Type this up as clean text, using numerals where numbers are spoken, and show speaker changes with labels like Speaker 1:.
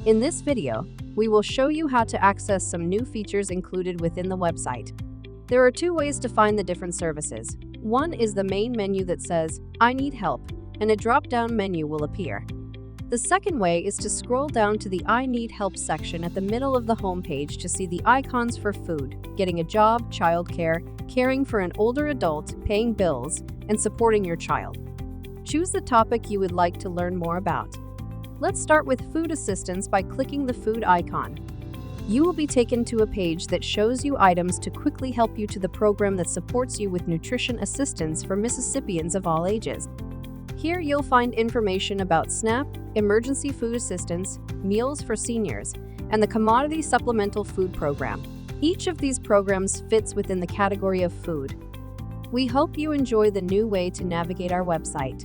Speaker 1: In this video, we will show you how to access some new features included within the website. There are two ways to find the different services. One is the main menu that says, "I need help," and a drop-down menu will appear. The second way is to scroll down to the I Need Help section at the middle of the homepage to see the icons for food, getting a job, childcare, caring for an older adult, paying bills, and supporting your child. Choose the topic you would like to learn more about. Let's start with food assistance by clicking the food icon. You will be taken to a page that shows you items to quickly help you to the program that supports you with nutrition assistance for Mississippians of all ages. Here you'll find information about SNAP, emergency food assistance, meals for seniors, and the commodity supplemental food program. Each of these programs fits within the category of food. We hope you enjoy the new way to navigate our website.